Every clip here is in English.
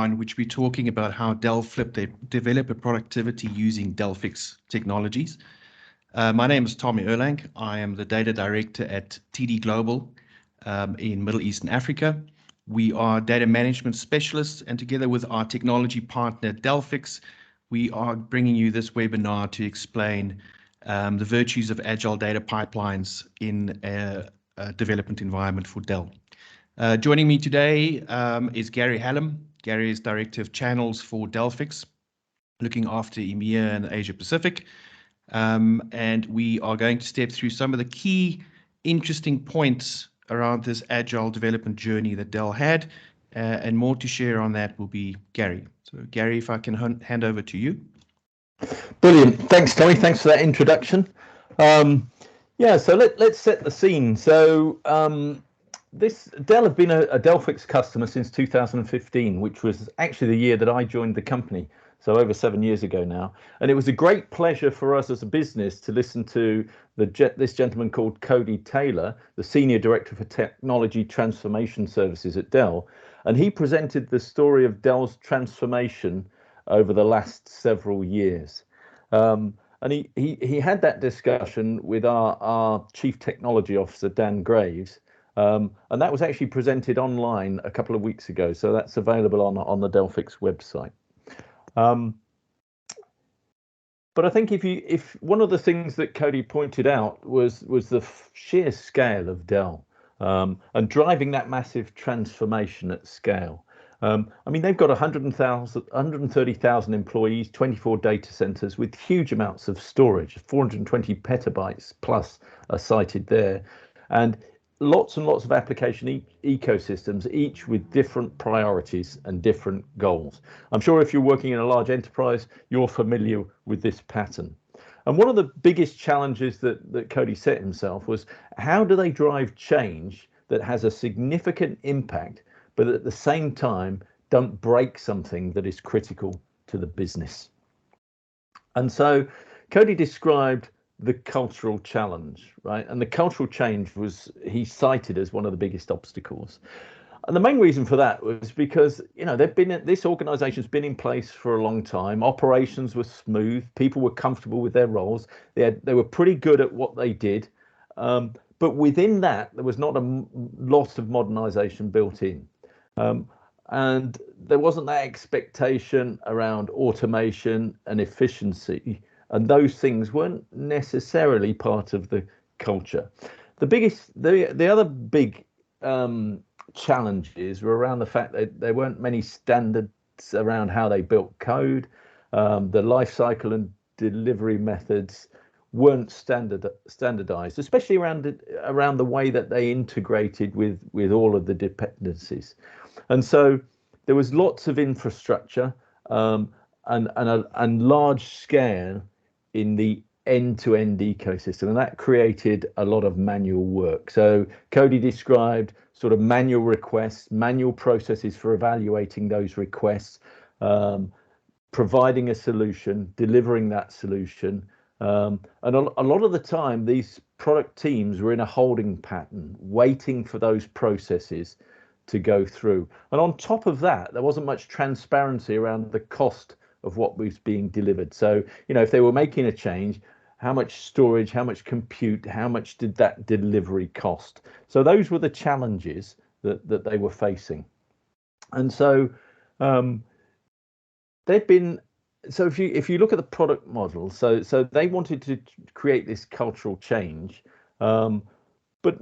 webinar in which we're talking about how Dell flipped their developer productivity using Delphix technologies. My name is Tommy Erlang. I am the data director at TD Global in Middle East and Africa. We are data management specialists, and together with our technology partner Delphix, we are bringing you this webinar to explain the virtues of agile data pipelines in a development environment for Dell. Joining me today is Gary Hallam. Gary is Director of Channels for Delphix, looking after EMEA and Asia Pacific. And we are going to step through some of the key interesting points around this agile development journey that Dell had, and more to share on that will be Gary. So Gary, if I can hand over to you. Brilliant. Thanks, Tommy. Thanks for that introduction. Yeah, so let's set the scene. So this Dell have been a Delphix customer since 2015, which was actually the year that I joined the company. So over 7 years ago now. And it was a great pleasure for us as a business to listen to this gentleman called Cody Taylor, the Senior Director for Technology Transformation Services at Dell. And he presented the story of Dell's transformation over the last several years. And he had that discussion with our Chief Technology Officer, Dan Graves. And that was actually presented online a couple of weeks ago. So that's available on the Delphix website. But I think if one of the things that Cody pointed out was the sheer scale of Dell and driving that massive transformation at scale. I mean, they've got 130,000 employees, 24 data centers with huge amounts of storage, 420 petabytes plus are cited there, and lots and lots of application ecosystems, each with different priorities and different goals. I'm sure if you're working in a large enterprise, you're familiar with this pattern. And one of the biggest challenges that Cody set himself was, how do they drive change that has a significant impact, but at the same time, don't break something that is critical to the business? And so Cody described the cultural challenge, right? And the cultural change he cited as one of the biggest obstacles. And the main reason for that was because, this organization's been in place for a long time. Operations were smooth. People were comfortable with their roles. They were pretty good at what they did. But within that, there was not a lot of modernization built in. And there wasn't that expectation around automation and efficiency. And those things weren't necessarily part of the culture. The other big challenges were around the fact that there weren't many standards around how they built code. The life cycle and delivery methods weren't standardized, especially around the way that they integrated with all of the dependencies. And so there was lots of infrastructure and large scale in the end-to-end ecosystem, and that created a lot of manual work. So Cody described sort of manual requests, manual processes for evaluating those requests, providing a solution, delivering that solution. And a lot of the time, these product teams were in a holding pattern, waiting for those processes to go through. And on top of that, there wasn't much transparency around the cost of what was being delivered. So, if they were making a change, how much storage, how much compute, how much did that delivery cost? So those were the challenges that they were facing. And so if you look at the product model, so they wanted to create this cultural change, but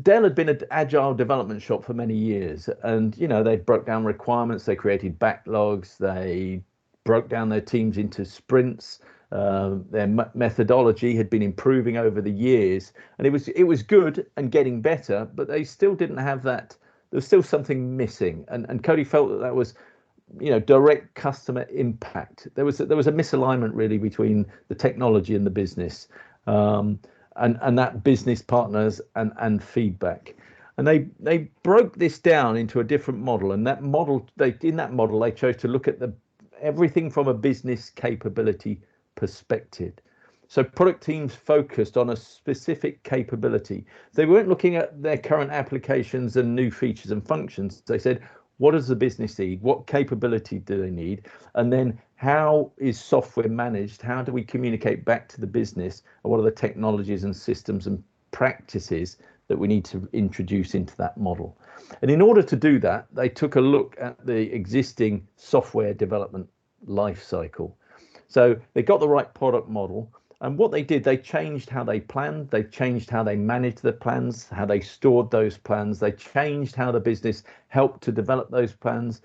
Dell had been an agile development shop for many years, and they broke down requirements, they created backlogs, they broke down their teams into sprints. Their methodology had been improving over the years, and it was good and getting better, but they still didn't have that. There was still something missing, and Cody felt that was direct customer impact. There was a misalignment really between the technology and the business. And that business partners and feedback, and they broke this down into a different model. And that model, they chose to look at everything from a business capability perspective. So product teams focused on a specific capability. They weren't looking at their current applications and new features and functions. They said, What does the business need? What capability do they need? And then how is software managed? How do we communicate back to the business? And what are the technologies and systems and practices that we need to introduce into that model? And in order to do that, they took a look at the existing software development life cycle. So they got the right product model. And what they did, they changed how they planned, they changed how they managed the plans, how they stored those plans, they changed how the business helped to develop those plans,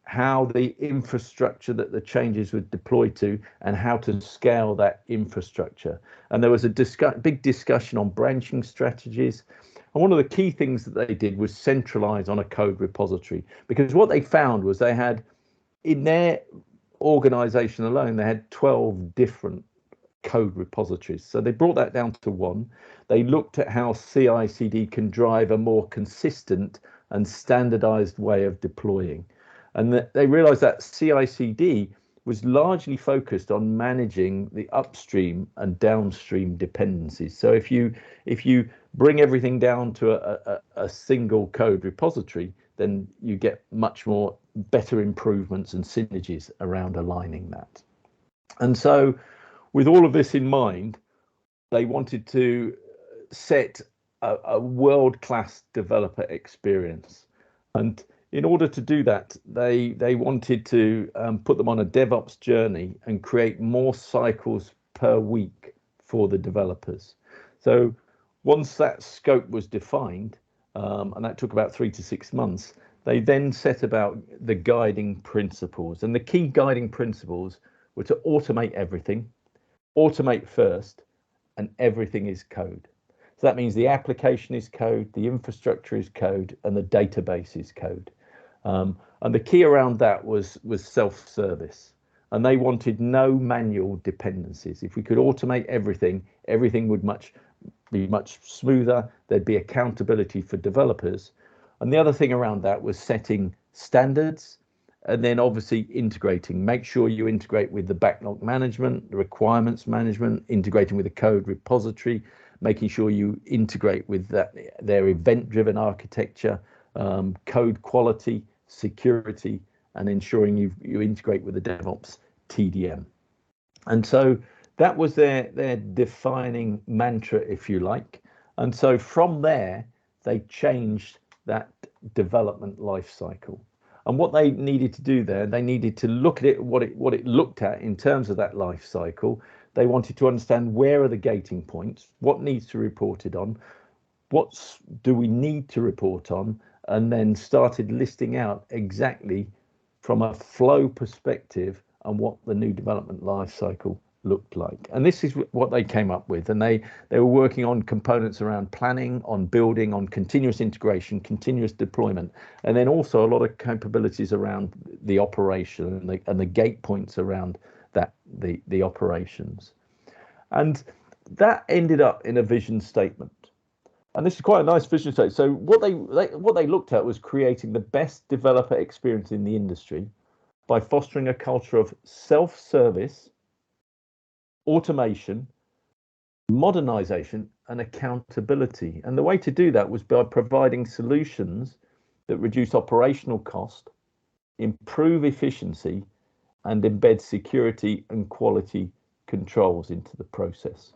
how the infrastructure that the changes would deploy to, and how to scale that infrastructure. And there was a big discussion on branching strategies. And one of the key things that they did was centralize on a code repository, because what they found was they had, in their organization alone, they had 12 different code repositories. So they brought that down to one. They looked at how CI/CD can drive a more consistent and standardized way of deploying. And they realized that CI/CD was largely focused on managing the upstream and downstream dependencies. So if you bring everything down to a single code repository, then you get much more better improvements and synergies around aligning that. And so with all of this in mind, they wanted to set a world-class developer experience. And in order to do that, they wanted to put them on a DevOps journey and create more cycles per week for the developers. So once that scope was defined, and that took about 3 to 6 months, they then set about the guiding principles. And the key guiding principles were to automate everything, automate first, and everything is code. So that means the application is code, the infrastructure is code, and the database is code. And the key around that was self-service. And they wanted no manual dependencies. If we could automate everything, everything would be much smoother. There'd be accountability for developers. And the other thing around that was setting standards, and then obviously integrating. Make sure you integrate with the backlog management, the requirements management, integrating with the code repository, making sure you integrate with their event-driven architecture, code quality, security, and ensuring you integrate with the DevOps TDM. And so that was their defining mantra, if you like. And so from there, they changed that development life cycle. And what they needed to do there, they needed to look at it, what it looked at in terms of that life cycle. They wanted to understand where are the gating points, what needs to be reported on, what do we need to report on, and then started listing out exactly from a flow perspective and what the new development life cycle looked like. And this is what they came up with. And they were working on components around planning, on building, on continuous integration, continuous deployment, and then also a lot of capabilities around the operation and the gate points around that, the operations. And that ended up in a vision statement. And this is quite a nice vision statement. So what they looked at was creating the best developer experience in the industry by fostering a culture of self-service, automation, modernization, and accountability. And the way to do that was by providing solutions that reduce operational cost, improve efficiency, and embed security and quality controls into the process.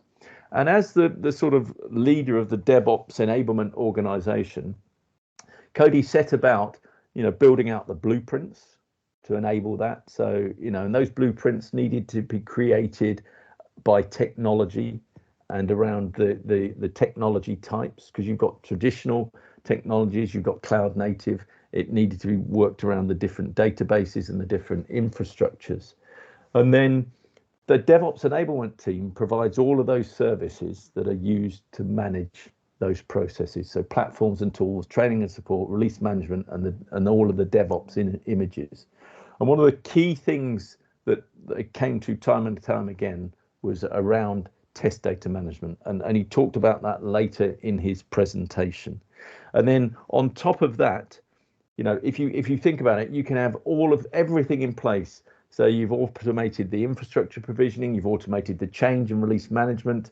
And as the sort of leader of the DevOps enablement organization, Cody set about, building out the blueprints to enable that. So, and those blueprints needed to be created by technology and around the technology types, because you've got traditional technologies, you've got cloud native. It needed to be worked around the different databases and the different infrastructures. And then the DevOps enablement team provides all of those services that are used to manage those processes. So platforms and tools, training and support, release management, and all of the DevOps images. And one of the key things that it came to time and time again was around test data management. And he talked about that later in his presentation. And then on top of that, if you think about it, you can have everything in place. So you've automated the infrastructure provisioning, you've automated the change and release management,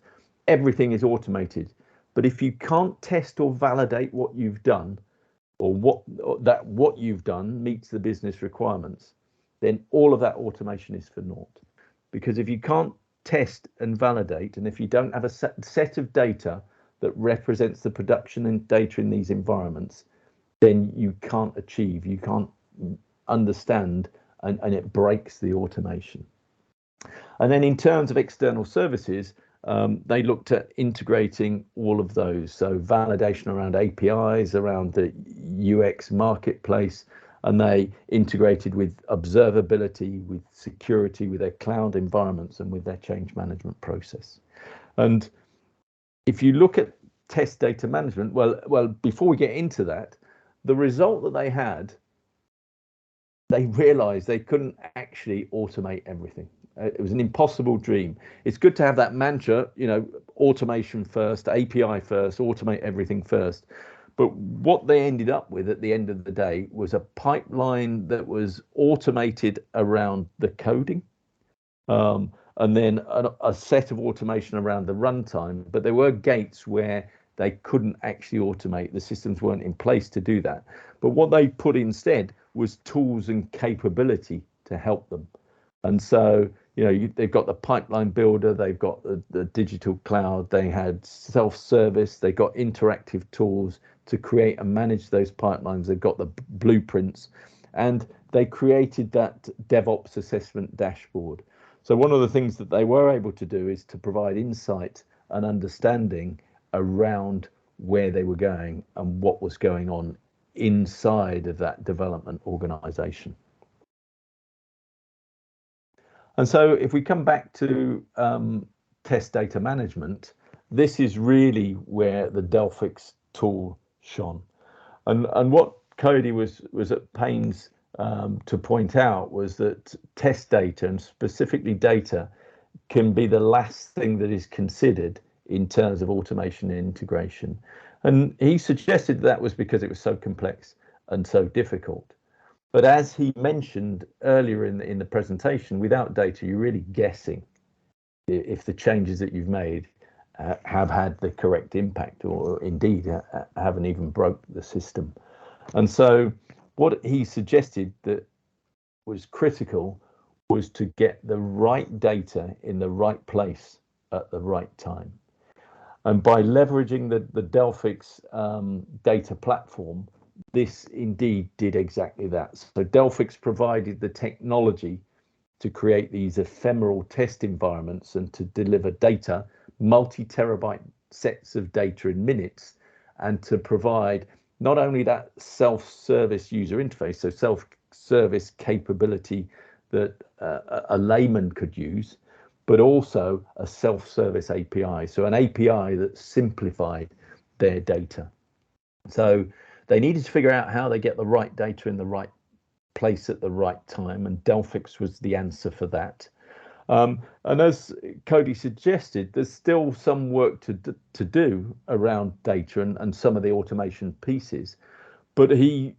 everything is automated. But if you can't test or validate what you've done, or what you've done meets the business requirements, then all of that automation is for naught. Because if you can't test and validate, and if you don't have a set of data that represents the production and data in these environments, then you can't understand, and it breaks the automation. And then in terms of external services, they looked at integrating all of those. So validation around APIs, around the UX marketplace, and they integrated with observability, with security, with their cloud environments, and with their change management process. And if you look at test data management, well, before we get into that, the result that they had, they realized they couldn't actually automate everything. It was an impossible dream. It's good to have that mantra, automation first, API first, automate everything first. But what they ended up with at the end of the day was a pipeline that was automated around the coding, and then a set of automation around the runtime. But there were gates where they couldn't actually automate. The systems weren't in place to do that. But what they put instead was tools and capability to help them. And so, they've got the pipeline builder, they've got the digital cloud, they had self-service, they got interactive tools to create and manage those pipelines, they've got the blueprints, and they created that DevOps assessment dashboard. So one of the things that they were able to do is to provide insight and understanding around where they were going and what was going on inside of that development organization. And so if we come back to test data management, this is really where the Delphix tool shone. And what Cody was at pains to point out was that test data, and specifically data, can be the last thing that is considered in terms of automation and integration. And he suggested that was because it was so complex and so difficult. But as he mentioned earlier in the presentation, without data, you're really guessing if the changes that you've made have had the correct impact, or indeed haven't even broke the system. And so what he suggested that was critical was to get the right data in the right place at the right time. And by leveraging the Delphix data platform, this indeed did exactly that. So Delphix provided the technology to create these ephemeral test environments and to deliver data, multi-terabyte sets of data in minutes, and to provide not only that self-service user interface, so self-service capability that a layman could use, but also a self-service API. So an API that simplified their data. So they needed to figure out how they get the right data in the right place at the right time, and Delphix was the answer for that. And as Cody suggested, there's still some work to do around data and some of the automation pieces. But he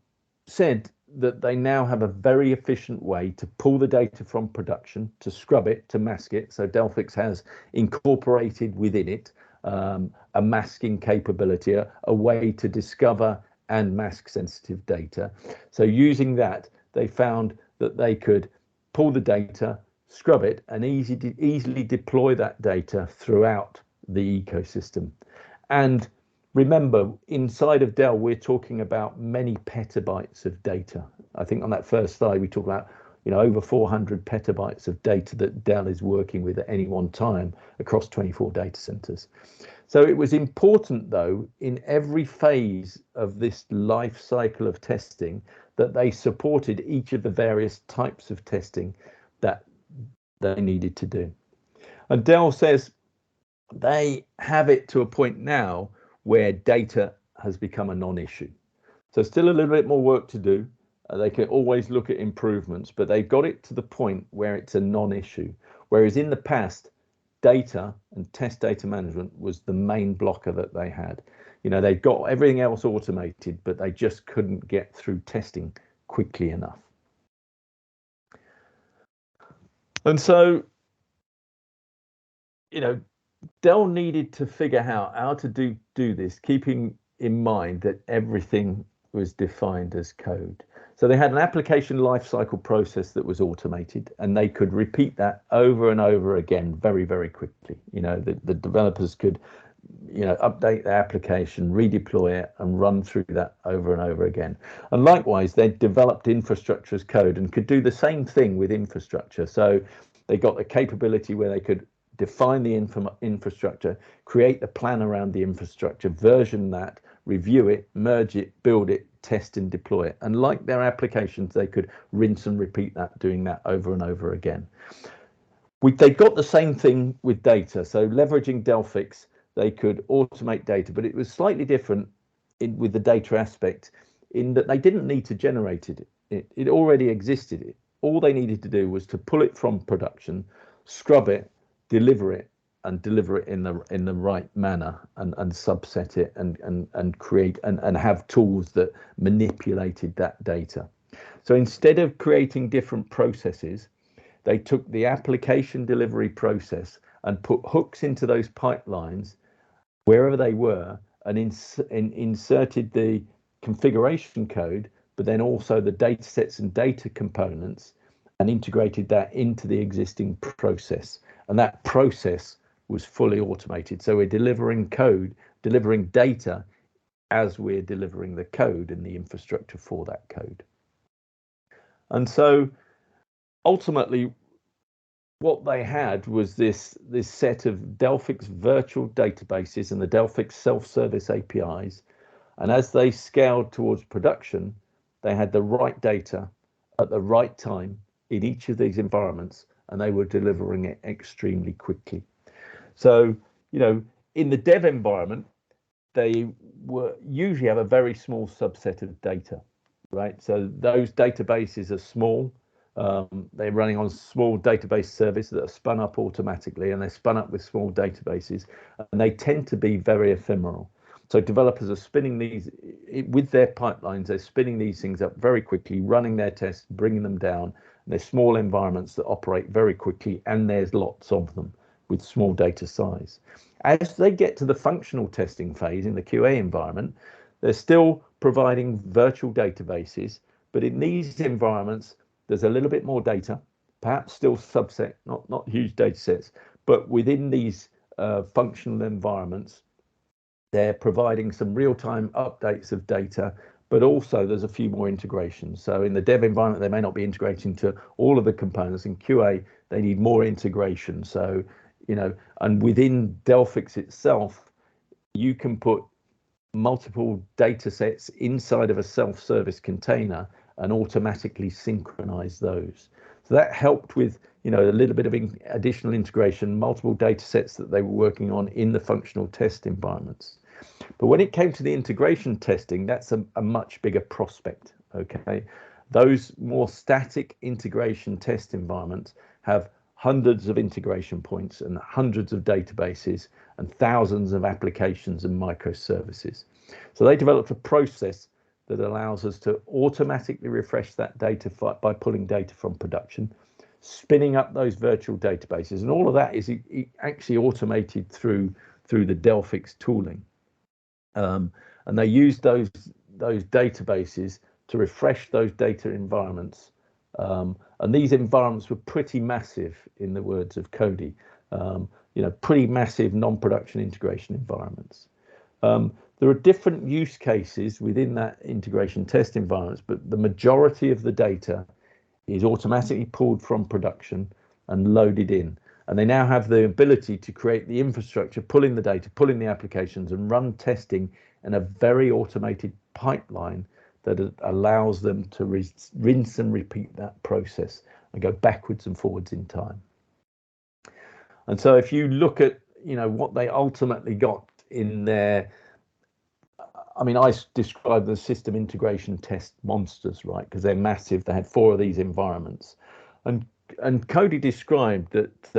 said that they now have a very efficient way to pull the data from production, to scrub it, to mask it. So Delphix has incorporated within it a masking capability, a way to discover and mask sensitive data. So using that, they found that they could pull the data, scrub it, and easily deploy that data throughout the ecosystem. And remember, inside of Dell, we're talking about many petabytes of data. I think on that first slide, we talked about over 400 petabytes of data that Dell is working with at any one time across 24 data centers. So it was important, though, in every phase of this life cycle of testing, that they supported each of the various types of testing that they needed to do. And Dell says they have it to a point now where data has become a non-issue. So still a little bit more work to do. They can always look at improvements, but they've got it to the point where it's a non-issue. Whereas in the past, data and test data management was the main blocker that they had. They'd got everything else automated, but they just couldn't get through testing quickly enough. And so, Dell needed to figure out how to do this, keeping in mind that everything was defined as code. So they had an application lifecycle process that was automated, and they could repeat that over and over again very, very quickly. The developers could, update the application, redeploy it, and run through that over and over again. And likewise, they developed infrastructure as code and could do the same thing with infrastructure. So they got the capability where they could define the infrastructure, create the plan around the infrastructure, version that, review it, merge it, build it, test and deploy it. And like their applications, they could rinse and repeat that, doing that over and over again. They got the same thing with data. So leveraging Delphix, they could automate data, but it was slightly different with the data aspect in that they didn't need to generate it. It already existed. All they needed to do was to pull it from production, scrub it, deliver it, and deliver it in the right manner, and subset it, and create and have tools that manipulated that data. So instead of creating different processes, they took the application delivery process and put hooks into those pipelines wherever they were, and inserted the configuration code, but then also the data sets and data components, and integrated that into the existing process. And that process was fully automated. So we're delivering code, delivering data as we're delivering the code and the infrastructure for that code. And so ultimately, what they had was this set of Delphix virtual databases and the Delphix self-service APIs. And as they scaled towards production, they had the right data at the right time in each of these environments, and they were delivering it extremely quickly. So, in the dev environment, they usually have a very small subset of data, right? So those databases are small. They're running on small database services that are spun up automatically, and they're spun up with small databases, and they tend to be very ephemeral. So developers are spinning these with their pipelines. They're spinning these things up very quickly, running their tests, bringing them down. And they're small environments that operate very quickly, and there's lots of them with small data size. As they get to the functional testing phase in the QA environment, they're still providing virtual databases, but in these environments, there's a little bit more data, perhaps still subset, not huge data sets, but within these functional environments, they're providing some real-time updates of data, but also there's a few more integrations. So in the dev environment, they may not be integrating to all of the components. In QA, they need more integration. So, and within Delphix itself, you can put multiple data sets inside of a self-service container and automatically synchronize those. So that helped with, a little bit of additional integration, multiple data sets that they were working on in the functional test environments. But when it came to the integration testing, that's a much bigger prospect, okay? Those more static integration test environments have hundreds of integration points and hundreds of databases and thousands of applications and microservices. So they developed a process that allows us to automatically refresh that data by pulling data from production, spinning up those virtual databases, and all of that is actually automated through the Delphix tooling. And they use those databases to refresh those data environments. And these environments were pretty massive, in the words of Cody, pretty massive non-production integration environments. There are different use cases within that integration test environments, but the majority of the data is automatically pulled from production and loaded in. And they now have the ability to create the infrastructure, pull in the data, pull in the applications, and run testing in a very automated pipeline that allows them to rinse and repeat that process and go backwards and forwards in time. And so if you look at, what they ultimately got in their, I describe the system integration test monsters, right? Because they're massive. They had 4 of these environments. And Cody described that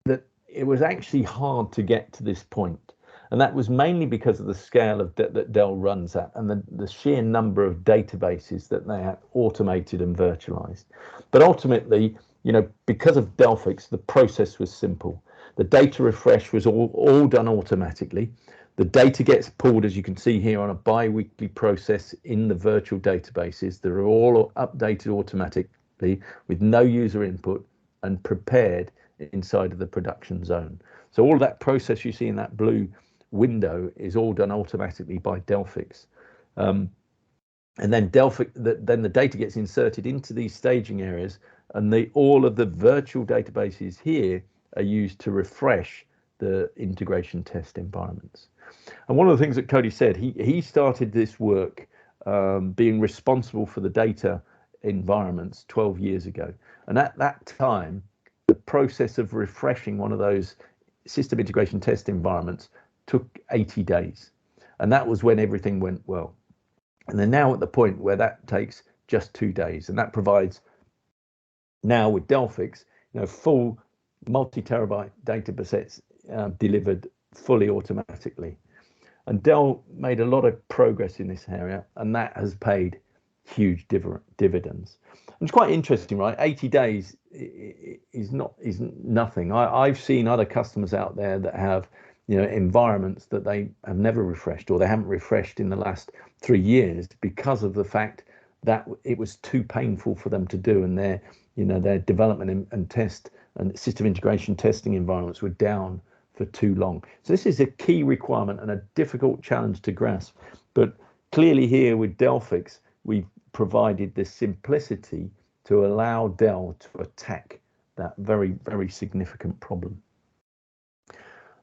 that it was actually hard to get to this point. And that was mainly because of the scale of that Dell runs at, and the sheer number of databases that they had automated and virtualized. But ultimately, because of Delphix, the process was simple. The data refresh was all done automatically. The data gets pulled, as you can see here, on a bi-weekly process in the virtual databases that are all updated automatically with no user input and prepared inside of the production zone. So all of that process you see in that blue window is all done automatically by Delphix. And then then the data gets inserted into these staging areas, and all of the virtual databases here are used to refresh the integration test environments. And one of the things that Cody said, he started this work being responsible for the data environments 12 years ago. And at that time, the process of refreshing one of those system integration test environments took 80 days. And that was when everything went well. And they're now at the point where that takes just 2 days. And that provides now with Delphix, full multi-terabyte data sets delivered fully automatically. And Dell made a lot of progress in this area, and that has paid huge dividends. And it's quite interesting, right? 80 days is nothing. I've seen other customers out there that have, environments that they have never refreshed, or they haven't refreshed in the last 3 years because of the fact that it was too painful for them to do, and their development and test and system integration testing environments were down for too long. So this is a key requirement and a difficult challenge to grasp. But clearly here with Delphix, we've provided the simplicity to allow Dell to attack that very, very significant problem.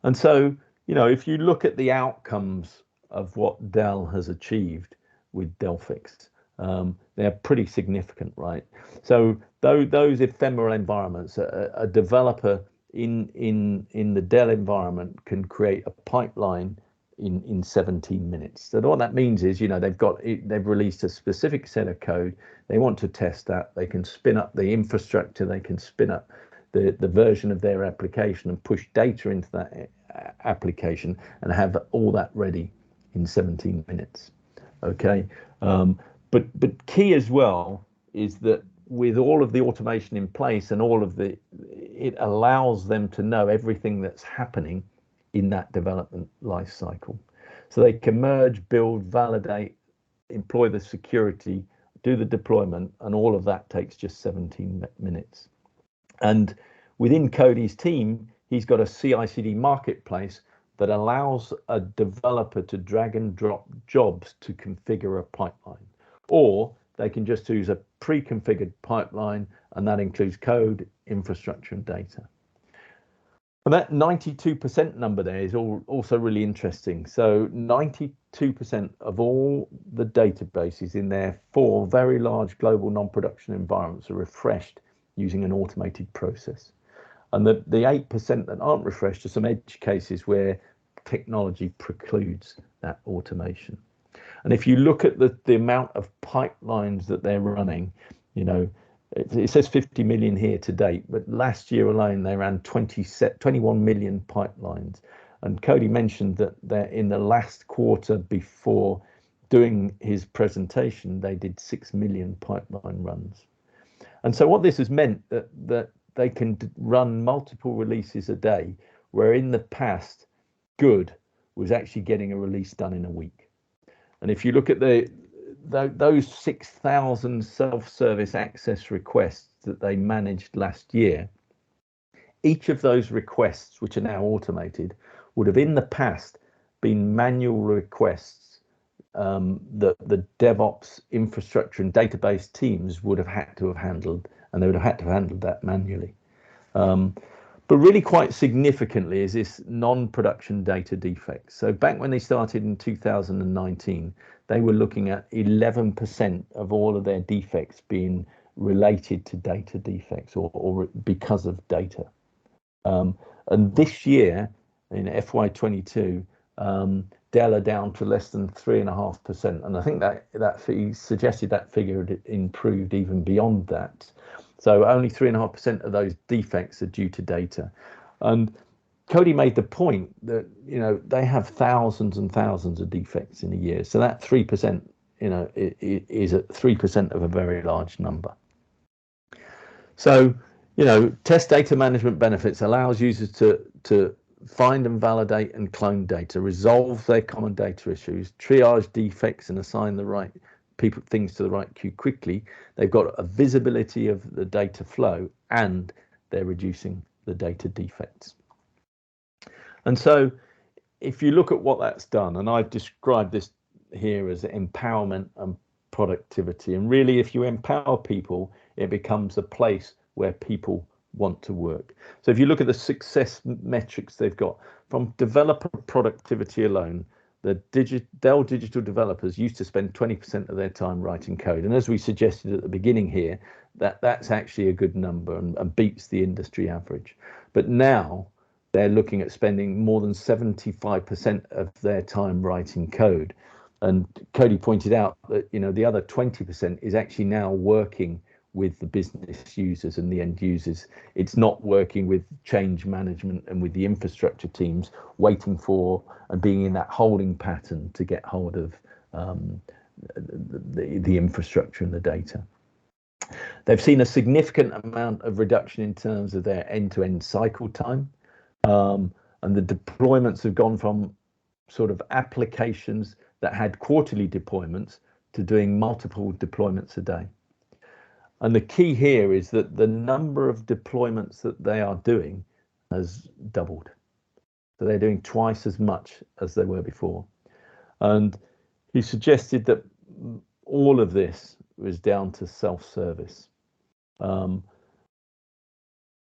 And so, if you look at the outcomes of what Dell has achieved with Delphix, they're pretty significant, right? So those ephemeral environments, a developer in the Dell environment can create a pipeline in 17 minutes. So what that means is, they've released a specific set of code. They want to test that. They can spin up the infrastructure. They can spin up the version of their application and push data into that application and have all that ready in 17 minutes. Okay. But key as well is that with all of the automation in place and it allows them to know everything that's happening in that development life cycle. So they can merge, build, validate, employ the security, do the deployment, and all of that takes just 17 minutes. And within Cody's team, he's got a CI/CD marketplace that allows a developer to drag and drop jobs to configure a pipeline. Or they can just use a pre-configured pipeline, and that includes code, infrastructure, and data. And that 92% number there is also really interesting. So 92% of all the databases in their 4 very large global non-production environments are refreshed using an automated process. And the 8% that aren't refreshed are some edge cases where technology precludes that automation. And if you look at the amount of pipelines that they're running, it says 50 million here to date, but last year alone they ran 21 million pipelines. And Cody mentioned that in the last quarter before doing his presentation, they did 6 million pipeline runs. And so what this has meant that they can run multiple releases a day, where in the past, good was actually getting a release done in a week. And if you look at those 6,000 self-service access requests that they managed last year, each of those requests, which are now automated, would have in the past been manual requests that the DevOps infrastructure and database teams would have had to have handled, and they would have had to have handled that manually. But really quite significantly is this non-production data defects. So back when they started in 2019, they were looking at 11% of all of their defects being related to data defects or because of data. And this year, in FY22, Dell are down to less than 3.5%. And I think that he suggested that figure had improved even beyond that. So only 3.5% of those defects are due to data. And Cody made the point that, they have thousands and thousands of defects in a year. So that 3%, is at 3% of a very large number. So, test data management benefits allows users to find and validate and clone data, resolve their common data issues, triage defects and assign the right things to the right queue quickly. They've got a visibility of the data flow, and they're reducing the data defects. And so if you look at what that's done, and I've described this here as empowerment and productivity, and really if you empower people, it becomes a place where people want to work. So if you look at the success metrics they've got from developer productivity alone, the Dell digital developers used to spend 20% of their time writing code, and as we suggested at the beginning here, that's actually a good number and beats the industry average. But now they're looking at spending more than 75% of their time writing code. And Cody pointed out that, you know, the other 20% is actually now working with the business users and the end users. It's not working with change management and with the infrastructure teams, waiting for and being in that holding pattern to get hold of the infrastructure and the data. They've seen a significant amount of reduction in terms of their end-to-end cycle time. And the deployments have gone from sort of applications that had quarterly deployments to doing multiple deployments a day. And the key here is that the number of deployments that they are doing has doubled. So they're doing twice as much as they were before. And he suggested that all of this was down to self-service.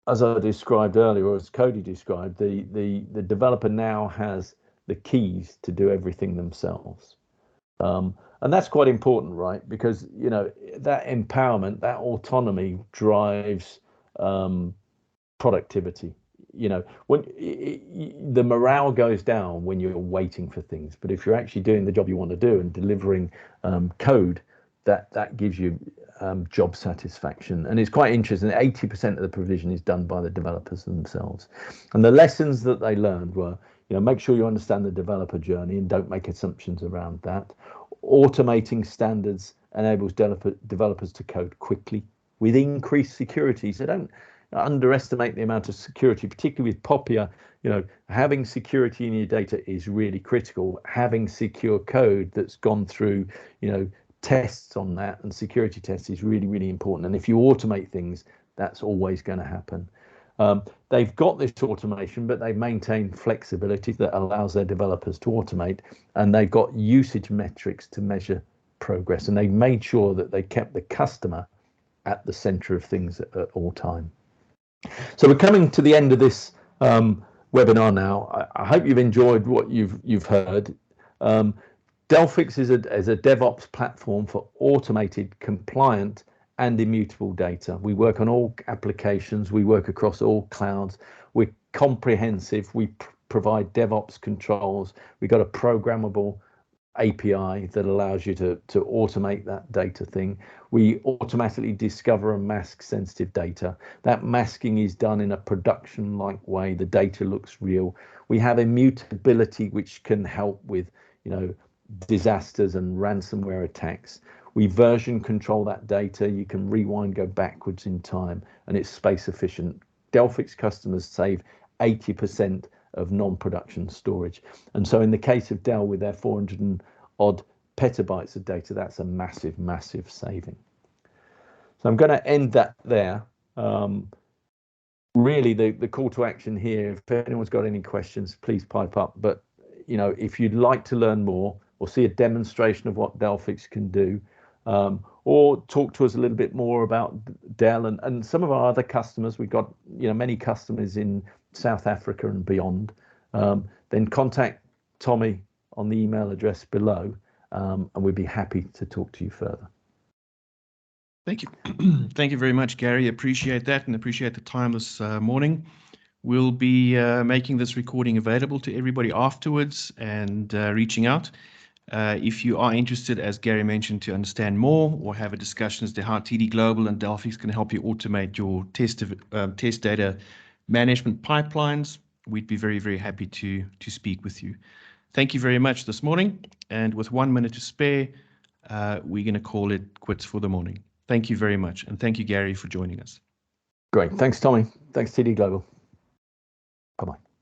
As I described earlier, or as Cody described, the developer now has the keys to do everything themselves. And that's quite important, right? Because, you know, that empowerment, that autonomy drives productivity. You know, when the morale goes down when you're waiting for things, but if you're actually doing the job you want to do and delivering code, that gives you job satisfaction. And it's quite interesting, 80% of the provision is done by the developers themselves. And the lessons that they learned were, you know, make sure you understand the developer journey and don't make assumptions around that. Automating standards enables developers to code quickly with increased security. So don't underestimate the amount of security, particularly with Popia. You know, having security in your data is really critical. Having secure code that's gone through, you know, tests on that and security tests is really, really important. And if you automate things, that's always going to happen. They've got this automation, but they've maintained flexibility that allows their developers to automate, and they've got usage metrics to measure progress, and they've made sure that they kept the customer at the center of things at all time. So we're coming to the end of this webinar now. I hope you've enjoyed what you've heard. Delphix is a DevOps platform for automated, compliant, and immutable data. We work on all applications. We work across all clouds. We're comprehensive. We provide DevOps controls. We've got a programmable API that allows you to automate that data thing. We automatically discover and mask sensitive data. That masking is done in a production-like way. The data looks real. We have immutability, which can help with, you know, disasters and ransomware attacks. We version control that data. You can rewind, go backwards in time, and it's space efficient. Delphix customers save 80% of non-production storage. And so in the case of Dell, with their 400 and odd petabytes of data, that's a massive, massive saving. So I'm going to end that there. Really, the call to action here, if anyone's got any questions, please pipe up. But, you know, if you'd like to learn more or see a demonstration of what Delphix can do, or talk to us a little bit more about Dell and some of our other customers. We've got, you know, many customers in South Africa and beyond. Then contact Tommy on the email address below, and we'd be happy to talk to you further. Thank you. Thank you very much, Gary. Appreciate that and appreciate the time this morning. We'll be making this recording available to everybody afterwards and reaching out. If you are interested, as Gary mentioned, to understand more or have a discussion as to how TD Global and Delphix can help you automate your test data management pipelines, we'd be very, very happy to speak with you. Thank you very much this morning. And with 1 minute to spare, we're going to call it quits for the morning. Thank you very much. And thank you, Gary, for joining us. Great. Thanks, Tommy. Thanks, TD Global. Bye-bye.